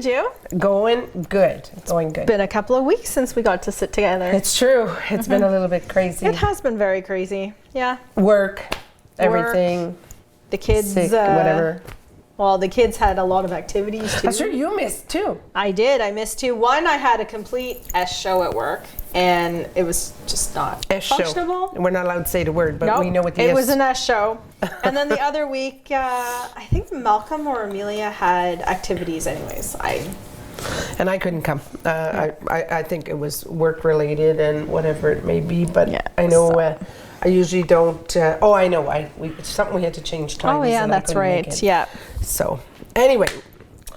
did you? Going good. Going good. Been a couple of weeks since we got to sit together. It's true. It's been a little bit crazy. It has been very crazy. Yeah. Work, everything. The kids. Sick, whatever. Well, the kids had a lot of activities too. I'm sure you missed too. I did. I missed too. One, I had a complete S show at work, and it was just not functionable. We're not allowed to say the word, but we know what the It was an S show. And then the other week, I think Malcolm or Amelia had activities anyways. And I couldn't come. I think it was work related and whatever it may be, but yeah, I know I usually don't. I know. Something we had to change times. Oh yeah, that's right. Yeah. So anyway,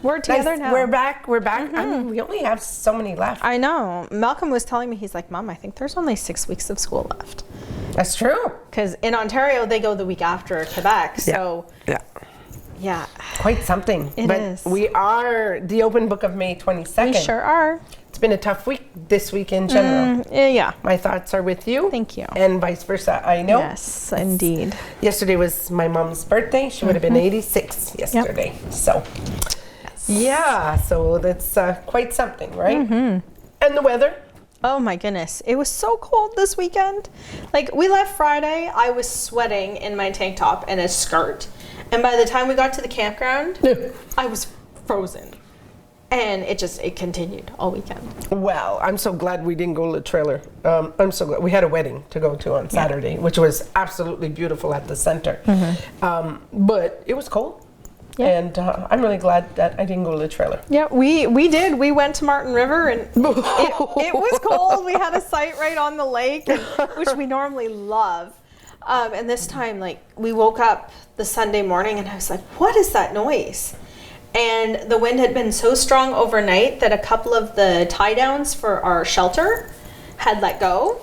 we're together now. We're back. Mm-hmm. I mean, we only have so many left. I know. Malcolm was telling me, he's like, Mom, I think there's only 6 weeks of school left. That's true. Because in Ontario, they go the week after Quebec. So yeah. Quite something. It is. We are the open book of May 22nd. We sure are. It's been a tough week this week in general. Yeah. My thoughts are with you. Thank you. And vice versa, I know. Yes, indeed. Yesterday was my mom's birthday. She would have been 86 yesterday. Yep. So, yeah, so that's quite something, right? Mm-hmm. And the weather? Oh my goodness. It was so cold this weekend. Like, we left Friday, I was sweating in my tank top and a skirt. And by the time we got to the campground, I was frozen. And it continued all weekend. Well, I'm so glad we didn't go to the trailer. I'm so glad. We had a wedding to go to on Saturday, which was absolutely beautiful at the center. Mm-hmm. But it was cold. Yeah. And I'm really glad that I didn't go to the trailer. Yeah, we did. We went to Martin River, and it was cold. We had a site right on the lake, which we normally love. And this time, like, we woke up the Sunday morning, and I was like, what is that noise? And the wind had been so strong overnight that a couple of the tie downs for our shelter had let go.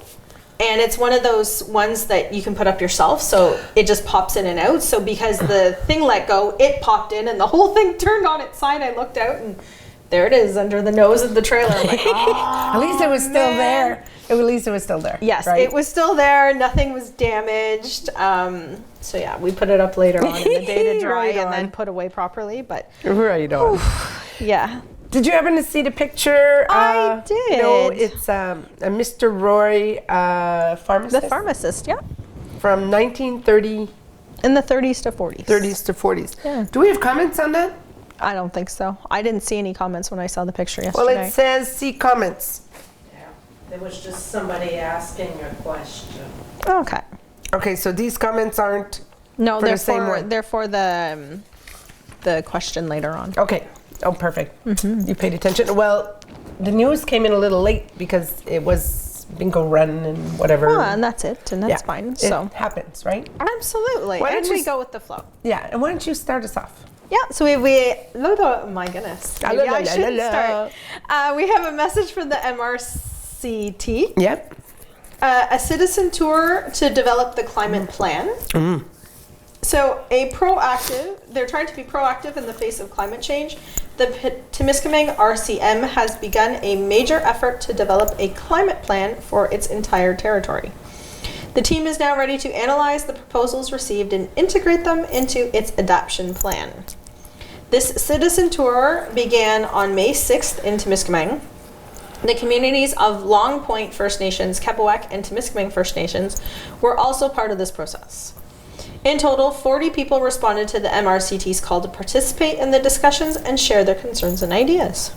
And it's one of those ones that you can put up yourself, so it just pops in and out. So because the thing let go, it popped in, and the whole thing turned on its side. I looked out, and there it is under the nose of the trailer. I'm like, at least it was still there. At least it was still there. Yes, right? It was still there. Nothing was damaged. So yeah, we put it up later on in the day to dry and then put away properly. But right on. Yeah. Did you happen to see the picture? I did. No, it's a Mr. Roy pharmacist. The pharmacist, yeah. From 1930. In the 30s to 40s. 30s to 40s. Yeah. Do we have comments on that? I don't think so. I didn't see any comments when I saw the picture yesterday. Well, it says see comments. Yeah, it was just somebody asking a question. Okay. Okay, so these comments aren't no, for the same one. They're for the question later on. Okay. Oh, perfect. Mm-hmm. You paid attention. Well, the news came in a little late because it was bingo run and whatever. Well, and that's it, and that's fine. So it happens, right? Absolutely. And we go with the flow. Yeah, and why don't you start us off? Yeah, so oh my goodness. Maybe I shouldn't start. We have a message from the MRCT. Yep. A citizen tour to develop the climate plan. Mm. So they're trying to be proactive in the face of climate change. The Temiscaming RCM has begun a major effort to develop a climate plan for its entire territory. The team is now ready to analyze the proposals received and integrate them into its adaptation plan. This citizen tour began on May 6th in Temiscaming. The communities of Long Point First Nations, Kepawek, and Temiscaming First Nations were also part of this process. In total, 40 people responded to the MRCT's call to participate in the discussions and share their concerns and ideas.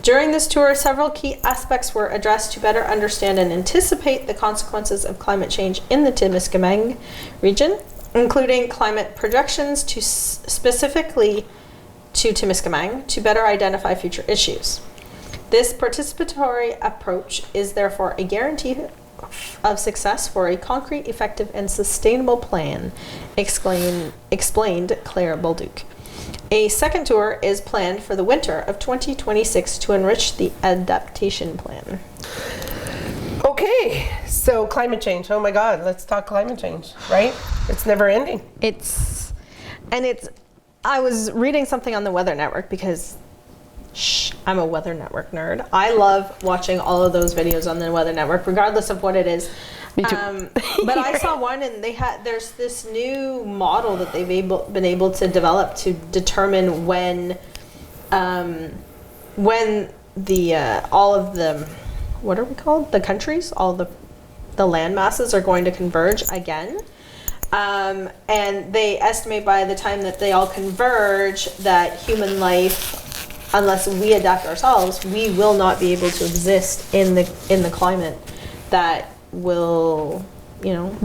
During this tour, several key aspects were addressed to better understand and anticipate the consequences of climate change in the Temiscaming region, including climate projections specifically to Temiscaming to better identify future issues. This participatory approach is therefore a guarantee of success for a concrete, effective, and sustainable plan, explained Claire Bolduc. A second tour is planned for the winter of 2026 to enrich the adaptation plan. Okay, so climate change. Oh my God, let's talk climate change, right? It's never ending. I was reading something on the Weather Network because I'm a Weather Network nerd. I love watching all of those videos on the Weather Network, regardless of what it is. Me too. But I saw one, and there's this new model that they've been able to develop to determine when when the all of the, what are we called? The countries, all the land masses are going to converge again. And they estimate by the time that they all converge that human life, unless we adapt ourselves, we will not be able to exist in the climate that will,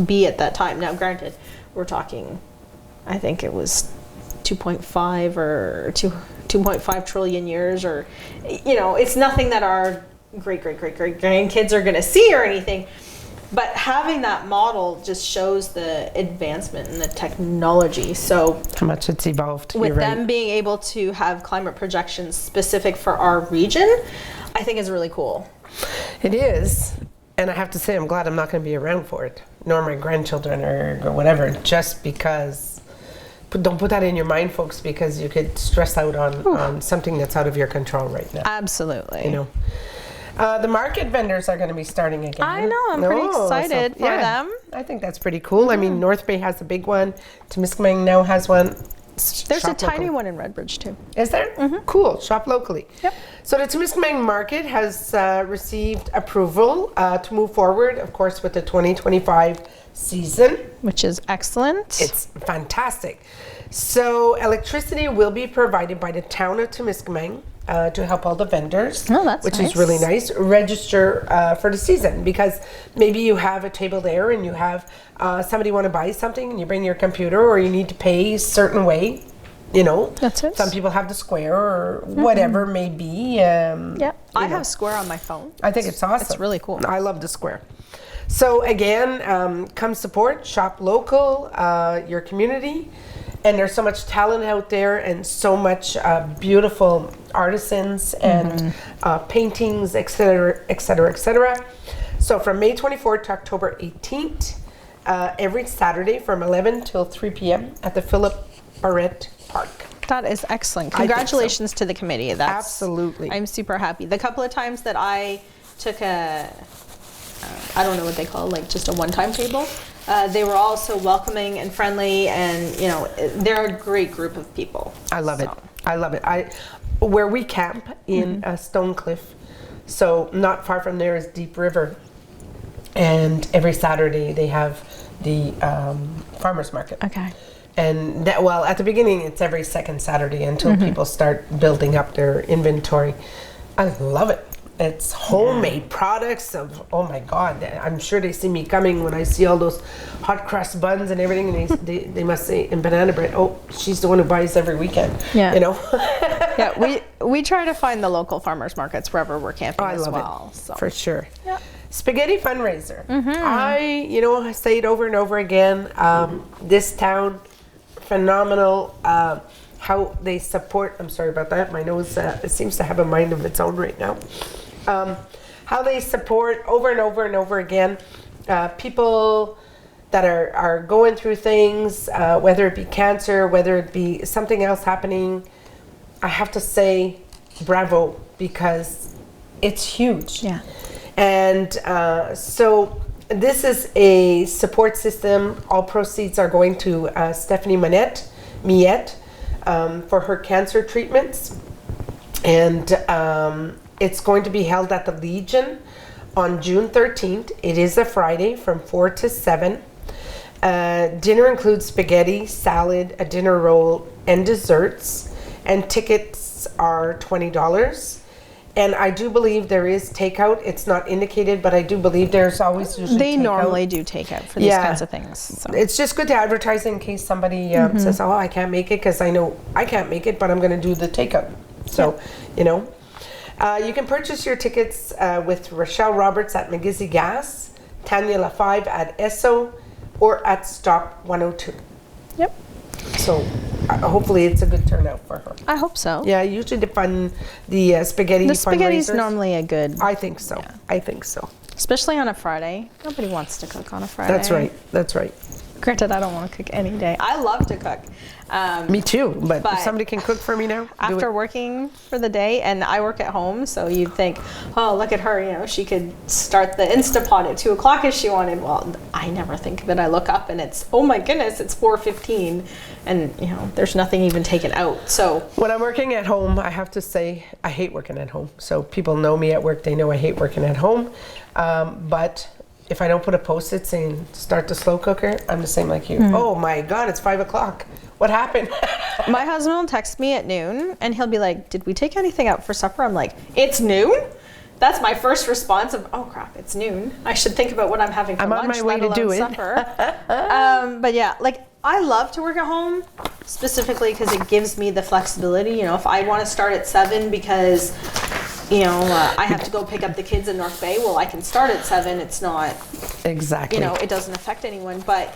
be at that time. Now, granted, we're talking, I think it was 2.5 or 2.5 trillion years, or, it's nothing that our great grandkids are going to see or anything. But having that model just shows the advancement in the technology. So how much it's evolved. with You're right. them being able to have climate projections specific for our region, I think is really cool. It is. And I have to say, I'm glad I'm not going to be around for it, nor my grandchildren or whatever, just because. Don't put that in your mind, folks, because you could stress out on something that's out of your control right now. Absolutely. The market vendors are going to be starting again. I know. I'm pretty excited for them. I think that's pretty cool. I mean, North Bay has a big one. Temiscaming now has one. There's a Shop tiny locally. one in Redbridge too. Is there? Cool. Shop locally. Yep. So the Temiscaming market has received approval to move forward, of course, with the 2025 season. Which is excellent. It's fantastic. So electricity will be provided by the town of Temiscaming to help all the vendors, Oh, that's which nice. is really nice. Register for the season, because maybe you have a table there and you have somebody want to buy something and you bring your computer, or you need to pay a certain way. That's it. Some people have the Square or whatever may be. Yeah. I have Square on my phone. I think it's awesome. It's really cool. I love the Square. So again, come support, shop local, your community. And there's so much talent out there, and so much beautiful artisans and paintings, et cetera, et cetera, et cetera. So from May 24th to October 18th, every Saturday from 11 till 3 p.m. at the Philip Barrett Park. That is excellent. I think so. Congratulations to the committee. That's Absolutely. I'm super happy. The couple of times that I took I don't know what they call it, like just a one-time table, they were all so welcoming and friendly, and they're a great group of people. I love it. I love it. Where we camp in Stone Cliff, so not far from there is Deep River, and every Saturday they have the farmers market. Okay. And that, well, at the beginning it's every second Saturday until people start building up their inventory. I love it. It's homemade products of, oh my God, I'm sure they see me coming when I see all those hot crust buns and everything, and they must say, in banana bread, oh, she's the one who buys every weekend. Yeah. Yeah, we try to find the local farmers markets wherever we're camping I as love well. it, So. for sure. Yeah. Spaghetti fundraiser. I say it over and over again. This town, phenomenal. How they support. I'm sorry about that. My nose it seems to have a mind of its own right now. How they support over and over and over again people that are going through things, whether it be cancer, whether it be something else happening. I have to say bravo, because it's huge. Yeah. And so this is a support system. All proceeds are going to Stephanie Miette for her cancer treatments. And it's going to be held at the Legion on June 13th. It is a Friday from 4 to 7. Dinner includes spaghetti, salad, a dinner roll, and desserts. And tickets are $20. And I do believe there is takeout. It's not indicated, but I do believe there's always usually They takeout. normally do takeout for these kinds of things. So. It's just good to advertise in case somebody says, oh, I can't make it, because I know I can't make it, but I'm going to do the takeout. So, you can purchase your tickets with Rochelle Roberts at McGizzy Gas, Tanya LaFive at Esso, or at Stop 102. Yep. So hopefully it's a good turnout for her. I hope so. Yeah, usually the spaghetti The spaghetti's fundraisers, normally a good, I think so. Yeah. I think so. especially on a Friday. Nobody wants to cook on a Friday. That's right. That's right. Granted, I don't want to cook any day. I love to cook. Me too, but But if somebody can cook for me now, do After it. working for the day, and I work at home, so you'd think, oh, look at her, you know, she could start the Instapot at 2 o'clock if she wanted. Well, I never think of it. I look up and it's, oh my goodness, it's 4:15, and you know, there's nothing even taken out. So When I'm working at home, I have to say I hate working at home. So people know me at work; they know I hate working at home. But if I don't put a post-it saying start the slow cooker, I'm the same like you. Oh my God, it's 5 o'clock. What happened? my husband will text me at noon, and he'll be like, "Did we take anything out for supper?" I'm like, "It's noon." That's my first response of, "Oh crap, it's noon. I should think about what I'm having for I'm lunch, on my way let to do alone it." supper." But yeah, like I love to work at home, specifically because it gives me the flexibility. You know, if I want to start at 7 because you know I have to go pick up the kids in North Bay, well, I can start at 7. It's not, Exactly. you know, it doesn't affect anyone. But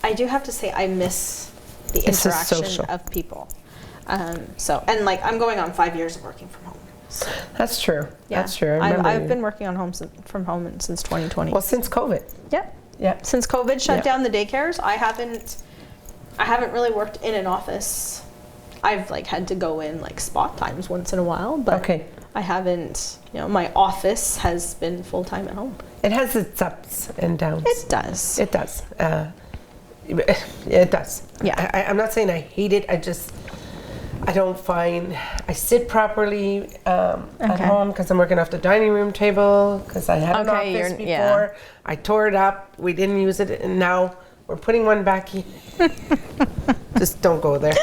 I do have to say I miss the It's the interaction social. of people. So, and like I'm going on 5 years of working from home. So, That's true. yeah. That's true. I remember I've you. been working on from home since 2020. Well, since COVID. Yep. Yeah. Since COVID shut Yeah. down the daycares, I haven't really worked in an office. I've like had to go in like spot times once in a while, but Okay. I haven't, you know, my office has been full time at home. It has its ups and downs. It does. It does. It does. Yeah. I'm not saying I hate it. I don't find I sit properly at Okay. home because I'm working off the dining room table because I had an Okay, office you're- before. yeah. I tore it up. We didn't use it, and now we're putting one back. Just don't go there.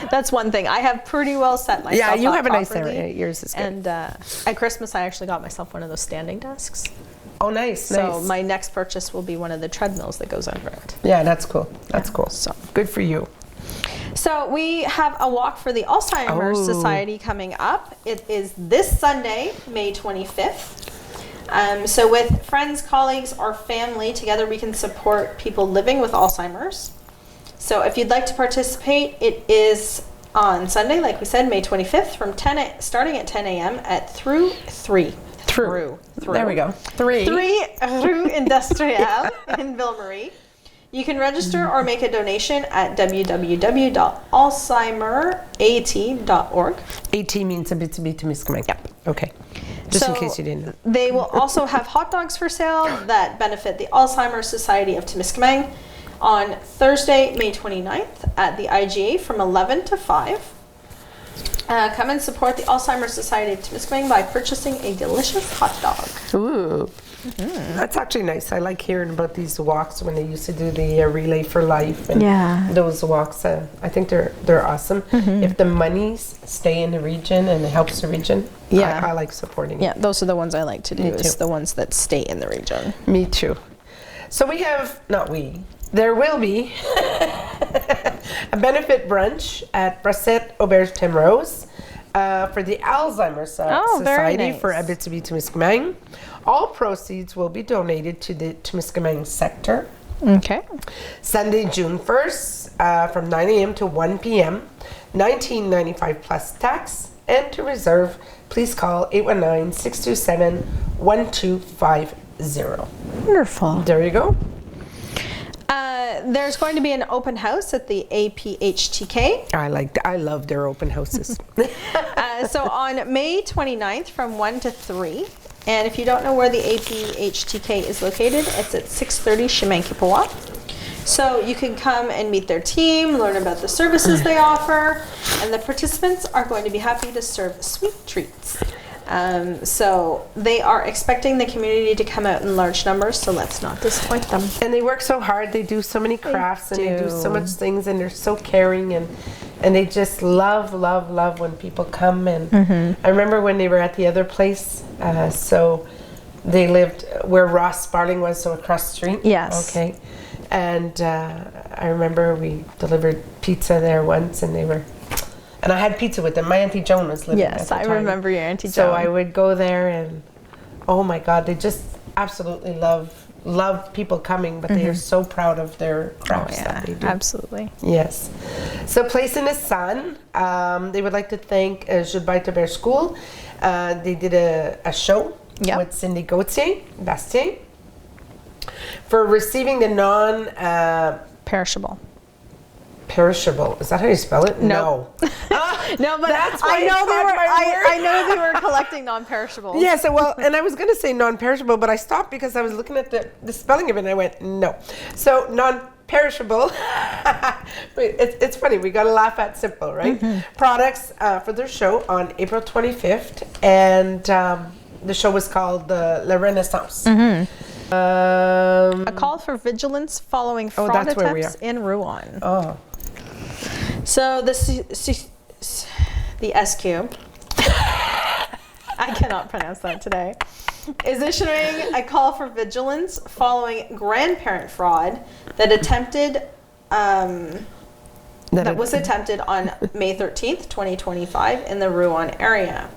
That's one thing. I have pretty well set myself Yeah, you up have a nice properly. area. Yours is good. And at Christmas, I actually got myself one of those standing desks. Oh, nice, So nice. my next purchase will be one of the treadmills that goes under it. Yeah, that's cool. That's cool. So. Good for you. So we have a walk for the Alzheimer's Oh. Society coming up. It is this Sunday, May 25th. So with friends, colleagues, or family, together we can support people living with Alzheimer's. So if you'd like to participate, it is on Sunday, like we said, May 25th, from starting at 10 a.m. at Through. There we go. 3. 3 Rue Industrielle in Ville Marie. You can register or make a donation at www.alzheimerat.org. AT means a bit to be Temiscaming. Yep. Okay. Just in So case you didn't know. They will also have hot dogs for sale that benefit the Alzheimer's Society of Temiscaming on Thursday, May 29th at the IGA from 11 to 5. Come and support the Alzheimer's Society of Temiscaming by purchasing a delicious hot dog. Ooh. That's actually nice. I like hearing about these walks when they used to do the Relay for Life and Yeah. those walks. I think they're awesome. If the monies stay in the region and it helps the region, Yeah. I like supporting Yeah, those are the ones I like to do, Me is too. the ones that stay in the region. it. Me too. So there will be a benefit brunch at Brasset Auberge Timrose for the Alzheimer's Oh, very Society nice. for Abitibi Temiscaming. All proceeds will be donated to the Temiscaming sector. Okay. Sunday, June 1st, from 9 a.m. to 1 p.m., $19.95 plus tax. And to reserve, please call 819-627-1250. Wonderful. There you go. There's going to be an open house at the APHTK. I love their open houses. So on May 29th from 1 to 3. And if you don't know where the APHTK is located, it's at 630 Shemankipawa. So you can come and meet their team, learn about the services they offer, and the participants are going to be happy to serve sweet treats. So they are expecting the community to come out in large numbers, so let's not disappoint them. And they work so hard. They do so many crafts and they do so do. much things, and they're so caring, and they just love when people come. And I remember when they were at the other place. So they lived where Ross Sparling was, so across the street. Yes. Okay. And I remember we delivered pizza there once, and I had pizza with them. My Auntie Joan was living at Yes, the I time. remember your Auntie Joan. So I would go there, and oh my God, they just absolutely love people coming, but they are so proud of their crafts that they do. Absolutely. Yes. So Place in the Sun, they would like to thank Jules Bear School. They did a show Yep. with Cindy Gauthier, Bastien. for receiving the non Perishable. perishable. Is that how you spell it? No. No, but That's why I know it they caught were. my word. I know they were collecting non-perishables. Yeah, so well, and I was going to say non-perishable, but I stopped because I was looking at the spelling of it and I went, no. So non-perishable, it's funny, we got to laugh at simple, right? Products for their show on April 25th, and the show was called La Renaissance. A call for vigilance following fraud that's where we attempts in Rouen. Oh. So the SQ, I cannot pronounce that today, is issuing a call for vigilance following grandparent fraud that was attempted on May 13th, 2025 in the Rouen area.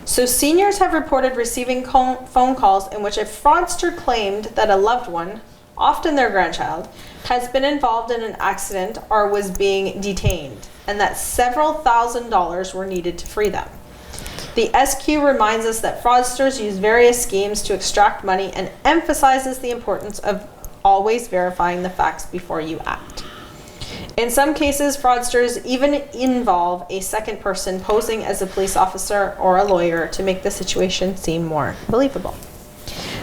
So seniors have reported receiving phone calls in which a fraudster claimed that a loved one, often their grandchild, has been involved in an accident or was being detained, and that several $1,000s were needed to free them. The SQ reminds us that fraudsters use various schemes to extract money and emphasizes the importance of always verifying the facts before you act. In some cases, fraudsters even involve a second person posing as a police officer or a lawyer to make the situation seem more believable.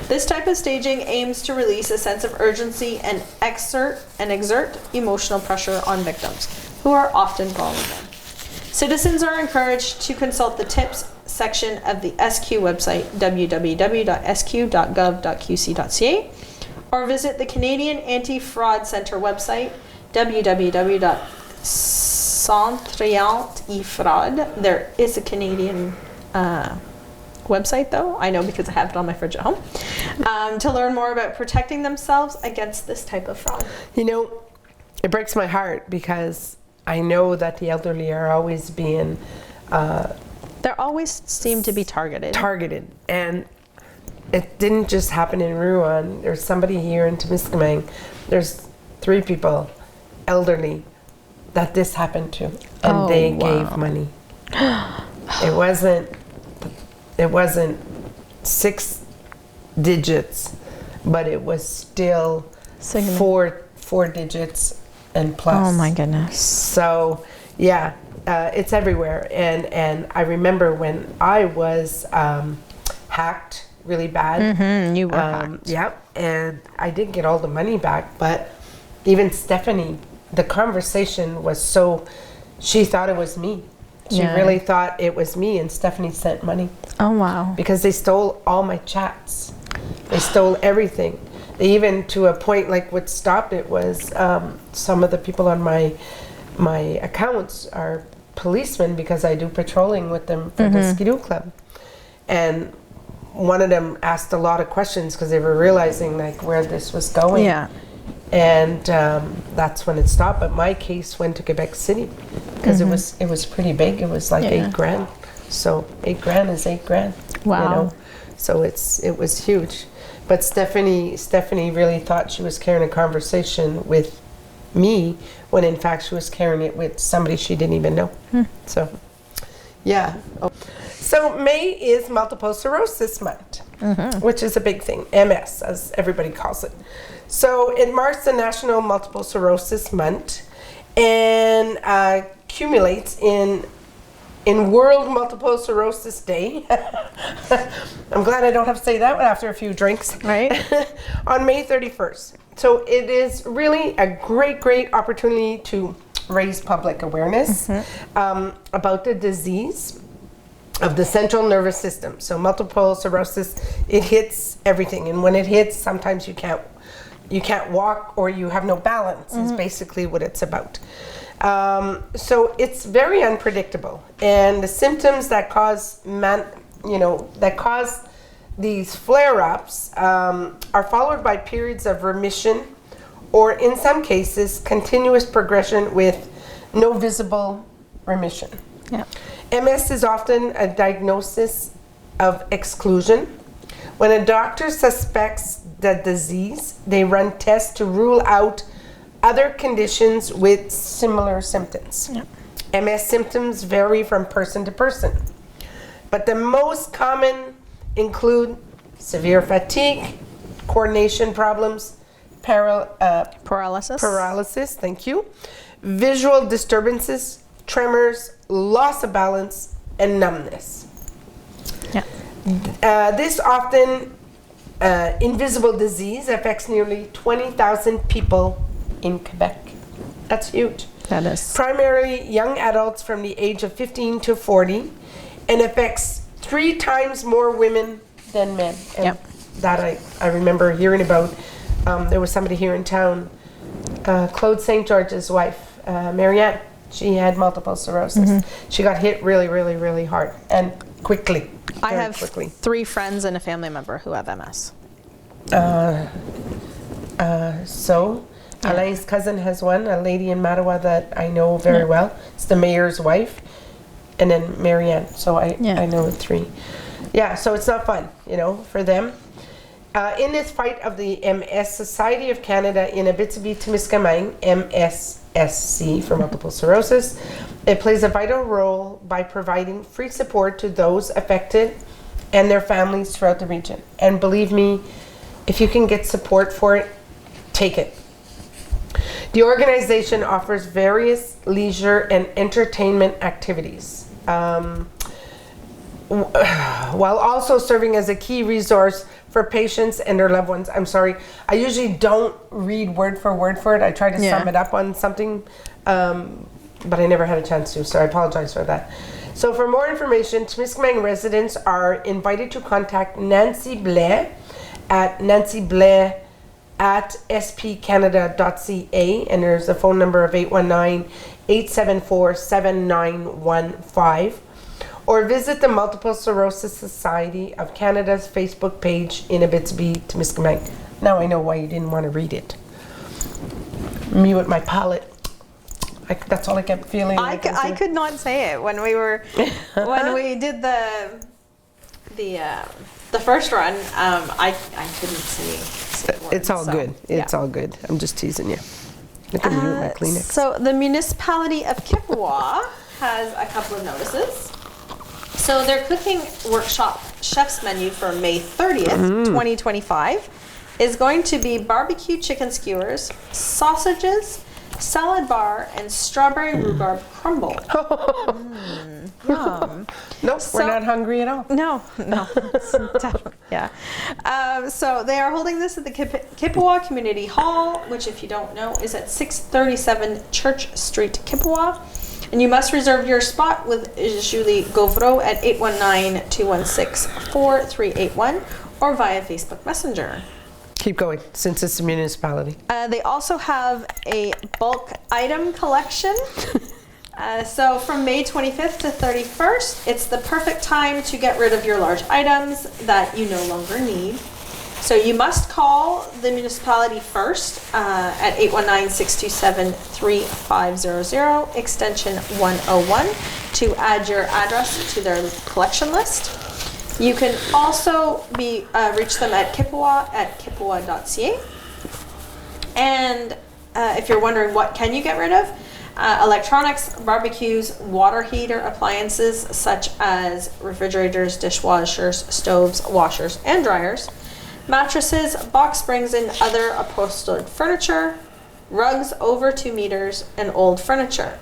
This type of staging aims to release a sense of urgency and exert emotional pressure on victims, who are often vulnerable. Citizens are encouraged to consult the tips section of the SQ website, www.sq.gov.qc.ca, or visit the Canadian Anti-Fraud Centre website, www.centrialtifraud. There is a Canadian website, though. I know because I have it on my fridge at home. To learn more about protecting themselves against this type of fraud. You know, it breaks my heart because I know that the elderly are always being They always seem to be targeted. And it didn't just happen in Rouen. There's somebody here in Temiscaming. There's 3 people, elderly, that this happened to, and they gave money. It wasn't 6 digits, but it was still 4 digits and plus. Oh my goodness. So yeah, it's everywhere. And I remember when I was hacked really bad. You were hacked. Yep. And I did get all the money back, but even Stephanie, the conversation was she thought it was me. She really thought it was me, and Stephanie sent money. Oh, wow. Because they stole all my chats. They stole everything. They even, to a point, like what stopped it was some of the people on my accounts are policemen because I do patrolling with them for the Skidoo Club. And one of them asked a lot of questions because they were realizing like where this was going. Yeah. And that's when it stopped. But my case went to Quebec City because it was pretty big. It was like $8,000. So $8,000 is $8,000. Wow. You know? So it was huge. But Stephanie really thought she was carrying a conversation with me when in fact she was carrying it with somebody she didn't even know. So yeah. So May is multiple sclerosis month, which is a big thing, MS as everybody calls it. So it marks the National Multiple Sclerosis Month and accumulates in World Multiple Sclerosis Day. I'm glad I don't have to say that one after a few drinks. Right. On May 31st. So it is really a great opportunity to raise public awareness about the disease of the central nervous system. So multiple sclerosis, it hits everything. And when it hits, sometimes you can't walk or you have no balance is basically what it's about. So it's very unpredictable, and the symptoms that cause these flare-ups are followed by periods of remission, or in some cases, continuous progression with no visible remission. Yeah. MS is often a diagnosis of exclusion. When a doctor suspects the disease, they run tests to rule out other conditions with similar symptoms. Yeah. MS symptoms vary from person to person, but the most common include severe fatigue, coordination problems, Paralysis. Thank you. Visual disturbances, tremors, loss of balance, and numbness. Yeah. This often invisible disease affects nearly 20,000 people in Quebec. That's huge. That is. Primarily young adults from the age of 15 to 40, and affects 3 times more women than men. And Yep. that I remember hearing about. There was somebody here in town, Claude St. George's wife, Marianne. She had multiple sclerosis. She got hit really, really, really hard and quickly. I very have quickly. 3 friends and a family member who have MS. Alain's cousin has one, a lady in Mattawa that I know very well. It's the mayor's wife, and then Marianne. So I know 3. Yeah, so it's not fun, for them. In this fight of the MS, Society of Canada in Abitibi Temiscaming, MSSC for multiple sclerosis, it plays a vital role by providing free support to those affected and their families throughout the region. And believe me, if you can get support for it, take it. The organization offers various leisure and entertainment activities, while also serving as a key resource for patients and their loved ones. I'm sorry, I usually don't read word for it. I try to sum it up on something, but I never had a chance to, so I apologize for that. So for more information, Temiscaming residents are invited to contact Nancy Blais at spcanada.ca, and there's a phone number of 819-874-7915, or visit the Multiple Sclerosis Society of Canada's Facebook page in Abitibi, Temiscaming. Now I know why you didn't want to read it. Me with my palate. That's all I kept feeling. I could not say it when we did the first run. I couldn't say words, it's all good. It's all good. I'm just teasing you. Look at me with my Kleenex. So the municipality of Kippawa has a couple of notices. So their cooking workshop chef's menu for May 30th, 2025 is going to be barbecue chicken skewers, sausages, salad bar, and strawberry rhubarb crumble. Yum. Nope, we're not hungry at all. No. Yeah. So they are holding this at the Kippawa Community Hall, which, if you don't know, is at 637 Church Street, Kippawa. And you must reserve your spot with Julie Gauvreau at 819-216-4381 or via Facebook Messenger. Keep going, since it's a municipality. They also have a bulk item collection. So from May 25th to 31st, it's the perfect time to get rid of your large items that you no longer need. So you must call the municipality first at 819-627-3500, extension 101, to add your address to their collection list. You can also reach them at Kippawa at kippawa.ca. And if you're wondering what can you get rid of, electronics, barbecues, water heater appliances such as refrigerators, dishwashers, stoves, washers, and dryers, mattresses, box springs, and other upholstered furniture, rugs over 2 meters, and old furniture.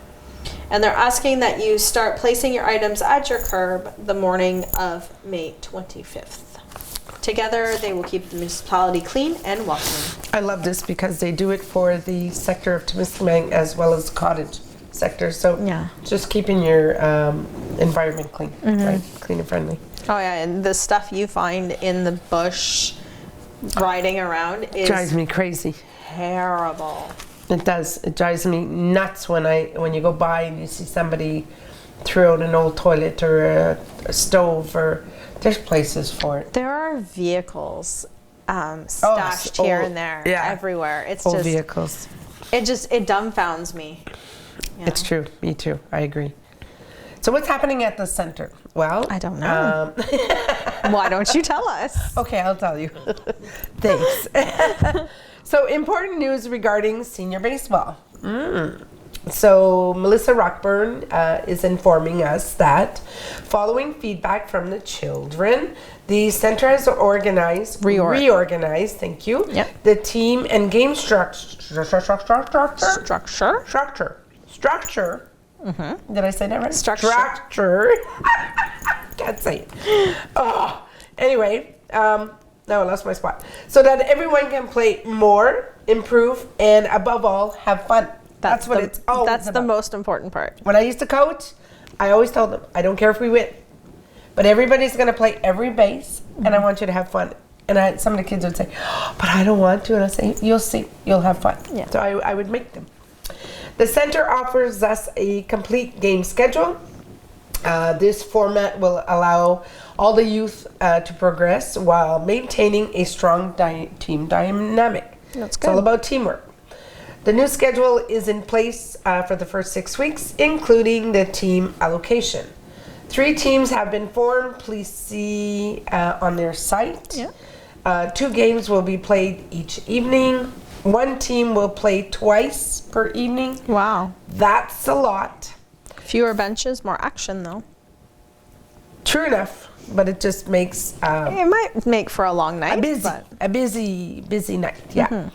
And they're asking that you start placing your items at your curb the morning of May 25th. Together, they will keep the municipality clean and welcoming. I love this because they do it for the sector of Temiscaming as well as the cottage sector. So just keeping your environment clean, right? Clean and friendly. Oh yeah, and the stuff you find in the bush riding around drives me crazy. Terrible. It does. It drives me nuts when you go by and you see somebody throw out an old toilet or a stove, or there's places for it. There are vehicles stashed here and there, everywhere. It's old just vehicles. It dumbfounds me. Yeah. It's true. Me too. I agree. So what's happening at the center? Well, I don't know. Why don't you tell us? Okay, I'll tell you. Thanks. So important news regarding senior baseball. So Melissa Rockburn is informing us that following feedback from the children, the center has reorganized, thank you, Yep. the team and game structure. Did I say that right? Structure. Can't say it. Oh. Anyway, now I lost my spot. So that everyone can play more, improve, and above all, have fun. That's what it's always That's about. the most important part. When I used to coach, I always told them, I don't care if we win, but everybody's going to play every base, and I want you to have fun. And some of the kids would say, oh, but I don't want to. And I say, you'll see, you'll have fun. Yeah. So I would make them. The center offers us a complete game schedule. This format will allow all the youth to progress while maintaining a strong team dynamic. That's It's all good. about teamwork. The new schedule is in place for the first 6 weeks, including the team allocation. 3 teams have been formed. Please see on their site. Yeah. 2 games will be played each evening. 1 team will play twice per evening. Wow. That's a lot. Fewer benches, more action though. True enough, but it just makes It might make for a long night. a busy night. Yeah.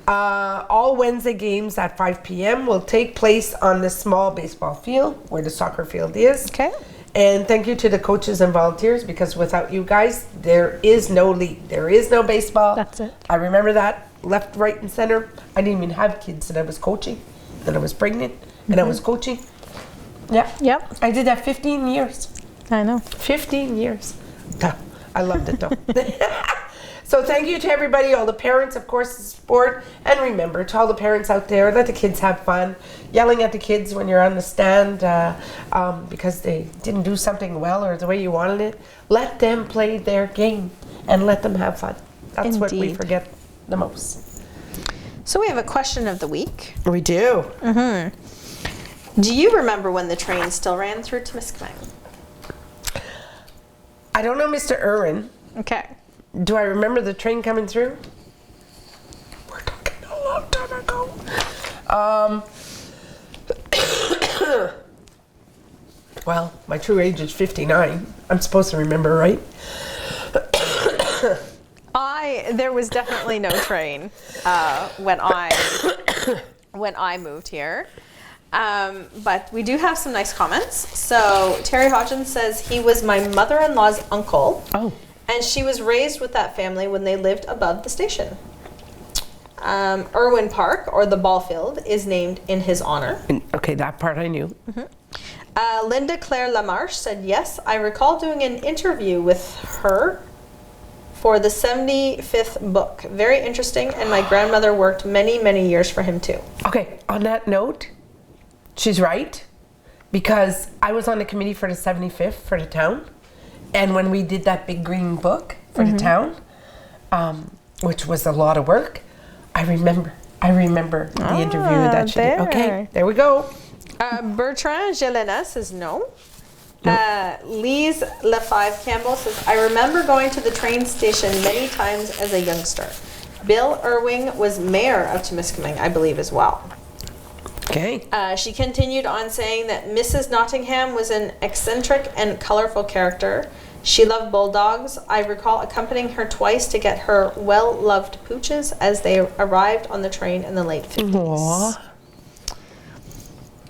All Wednesday games at 5 p.m. will take place on the small baseball field where the soccer field is. Okay. And thank you to the coaches and volunteers, because without you guys, there is no league. There is no baseball. That's it. I remember that, left, right, and center. I didn't even have kids that I was coaching. Then I was pregnant, and I was coaching. Yeah. Yep. I did that 15 years. I know. 15 years. Duh. I loved it though. So thank you to everybody, all the parents, of course, the sport. And remember, to all the parents out there, let the kids have fun. Yelling at the kids when you're on the stand because they didn't do something well or the way you wanted it. Let them play their game and let them have fun. That's what we Indeed. forget the most. So we have a question of the week. We do. Do you remember when the train still ran through Temiscaming? I don't know, Mr. Irwin. Okay. Do I remember the train coming through? We're talking a long time ago. Well, my true age is 59. I'm supposed to remember, right? There was definitely no train when I moved here. But we do have some nice comments. So Terry Hodgins says he was my mother-in-law's uncle. Oh. And she was raised with that family when they lived above the station. Irwin Park, or the ball field, is named in his honor. Okay, that part I knew. Linda Claire Lamarche said, yes, I recall doing an interview with her for the 75th book. Very interesting, and my grandmother worked many, many years for him too. Okay, on that note, she's right, because I was on the committee for the 75th for the town. And when we did that big green book for the town, which was a lot of work, I remember the interview that she did. Okay, there we go. Bertrand Gelena says no. Lise Lefebvre Campbell says, I remember going to the train station many times as a youngster. Bill Irwin was mayor of Temiscaming, I believe, as well. Okay. She continued on saying that Mrs. Nottingham was an eccentric and colorful character. She loved bulldogs. I recall accompanying her twice to get her well-loved pooches as they arrived on the train in the late 50s. Aww.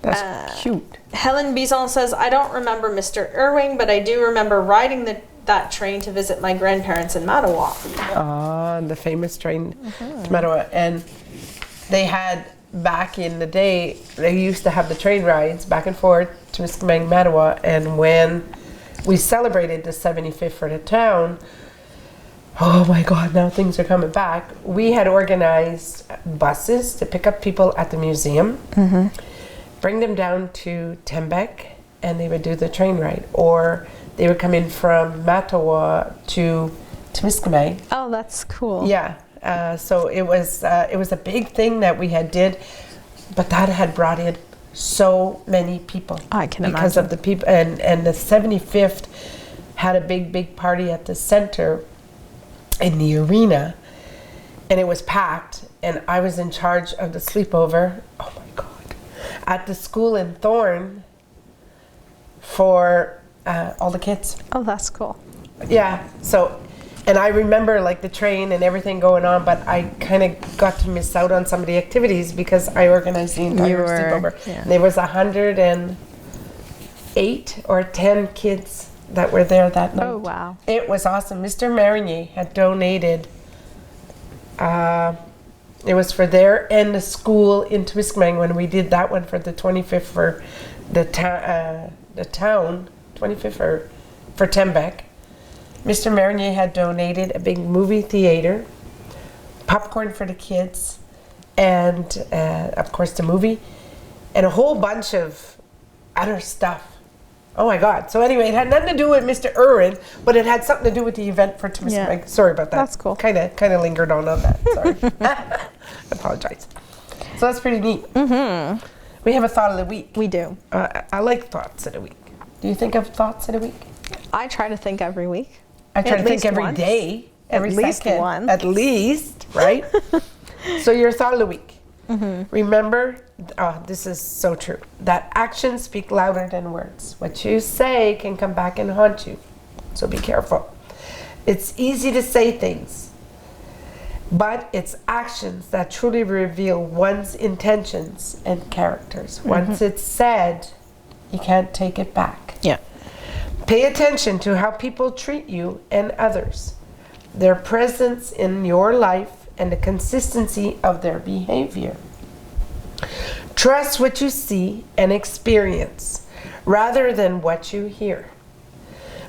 That's cute. Helen Bison says, I don't remember Mr. Irwin, but I do remember riding that train to visit my grandparents in Mattawa. The famous train to Mattawa. And they had, back in the day, they used to have the train rides back and forth to Temiscaming, Mattawa. And when we celebrated the 75th for the town, oh my God, now things are coming back. We had organized buses to pick up people at the museum, bring them down to Tembec, and they would do the train ride. Or they would come in from Mattawa to Temiscaming. Oh, that's cool. Yeah, so it was a big thing that we had did, but that had brought in so many people. I can because imagine. of the people, and the 75th had a big party at the center in the arena, and it was packed, and I was in charge of the sleepover. Oh my God. at the school in Thorne for all the kids. Oh, that's cool. Yeah, so, and I remember like the train and everything going on, but I kind of got to miss out on some of the activities because I organized the entire sleepover. Yeah. There was 108 or 10 kids that were there that night. Oh, wow. It was awesome. Mr. Marinier had donated, it was for there and the school in Temiscaming when we did that one for the 25th for the town, 25th for Tembec. Mr. Marinier had donated a big movie theater, popcorn for the kids, and of course the movie, and a whole bunch of other stuff. Oh my God. So anyway, it had nothing to do with Mr. Irwin, but it had something to do with the event for Temiscaming. Yeah. Sorry about that. That's cool. Kind of lingered on that. Sorry. I apologize. So that's pretty neat. Mm-hmm. We have a thought of the week. We do. I like thoughts of the week. Do you think of thoughts of the week? I try to think every week. I try At to think least every once. day, every At least second. one. At least, right? So your thought of the week. Mm-hmm. Remember, this is so true, that actions speak louder than words. What you say can come back and haunt you. So be careful. It's easy to say things, but it's actions that truly reveal one's intentions and characters. Mm-hmm. Once it's said, you can't take it back. Yeah. Pay attention to how people treat you and others, their presence in your life, and the consistency of their behavior. Trust what you see and experience rather than what you hear.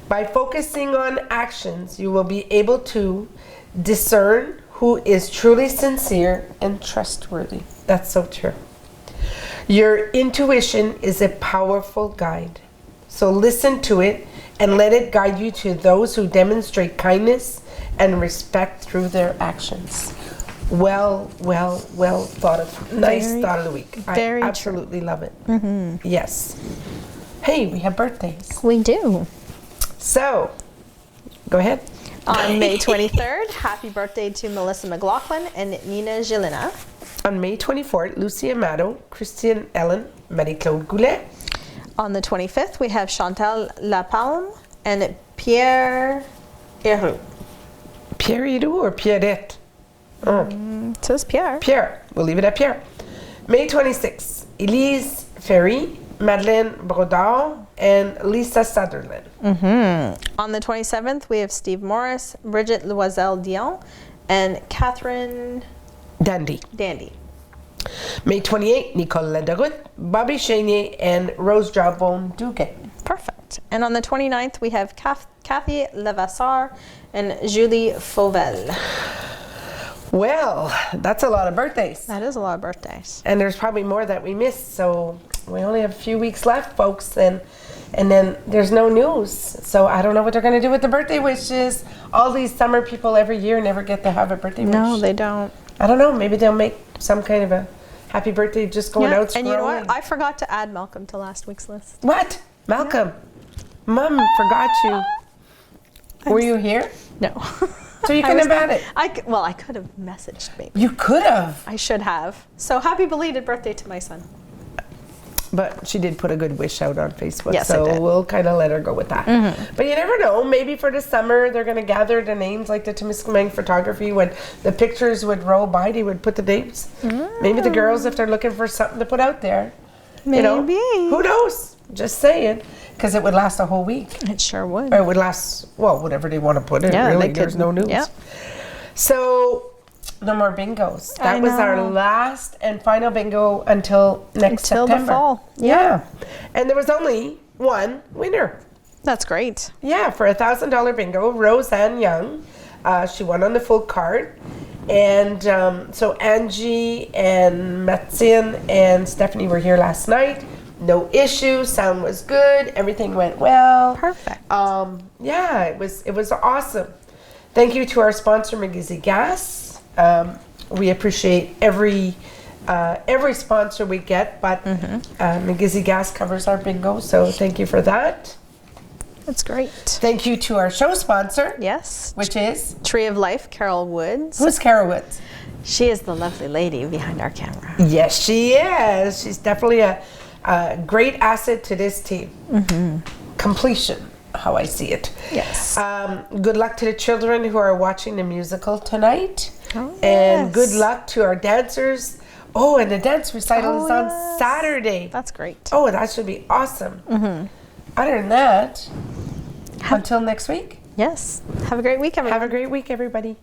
By focusing on actions, you will be able to discern who is truly sincere and trustworthy. That's so true. Your intuition is a powerful guide. So listen to it and let it guide you to those who demonstrate kindness and respect through their actions. Well thought of. Nice thought of the week. Very I absolutely love it. Mm-hmm. Yes. Hey, we have birthdays. We do. So, go ahead. On May 23rd, happy birthday to Melissa McLaughlin and Nina Gélina. On May 24th, Lucy Amato, Christian Ellen, Marie-Claude Goulet. On the 25th, we have Chantal Lapalme and Pierre Héroux. Pierre Héroux or Pierrette? Oh. It says Pierre. Pierre. We'll leave it at Pierre. May 26th, Elise Ferry, Madeleine Brodard, and Lisa Sutherland. Mm-hmm. On the 27th, we have Steve Morris, Bridget Loisel-Dion, and Catherine Dandy. May 28th, Nicole Lederut, Bobby Chenier, and Rose Jabon Duguay. Perfect. And on the 29th, we have Kathy Levasseur and Julie Fauvel. Well, that's a lot of birthdays. That is a lot of birthdays. And there's probably more that we missed, so we only have a few weeks left, folks, and then there's no news. So I don't know what they're going to do with the birthday wishes. All these summer people every year never get to have a birthday wish. No, they don't. I don't know. Maybe they'll make some kind of a happy birthday just going out scrolling. And you know what? I forgot to add Malcolm to last week's list. What? Malcolm? Mom forgot you. Were you here? No. So you couldn't have had it. I could have messaged me. You could have. I should have. So happy belated birthday to my son. But she did put a good wish out on Facebook, Yes, I so did. we'll kind of let her go with that. Mm-hmm. But you never know. Maybe for the summer, they're going to gather the names like the Temiscaming photography. When the pictures would roll by, they would put the names. Maybe the girls, if they're looking for something to put out there. Maybe. You know, who knows? Just saying. Because it would last a whole week. It sure would. Or it would last, well, whatever they want to put in. Yeah, really, they there's could- no news. yeah. So, no more bingos. That was our know. last and final bingo until next Until the September. fall. Yeah. And there was only one winner. That's great. Yeah, for a $1,000 bingo, Roseanne Young. She won on the full card. And so Angie and Matzin and Stephanie were here last night. No issues. Sound was good. Everything went well. Perfect. Yeah, it was awesome. Thank you to our sponsor, McGizzy Gas. We appreciate every sponsor we get, but McGizzy Gas covers our bingo, so thank you for that. That's great. Thank you to our show sponsor, Yes. which is Tree of Life, Carol Woods. who's Kara Woods? She is the lovely lady behind our camera. Yes, she is. She's definitely a great asset to this team. Completion, how I see it. Yes. Good luck to the children who are watching the musical tonight. Oh, And good yes. luck to our dancers. Oh, and the dance recital is on yes. Saturday. That's great. Oh, that should be awesome. Other than that, until next week, Yes. Have a great week, everyone. have a great week, everybody.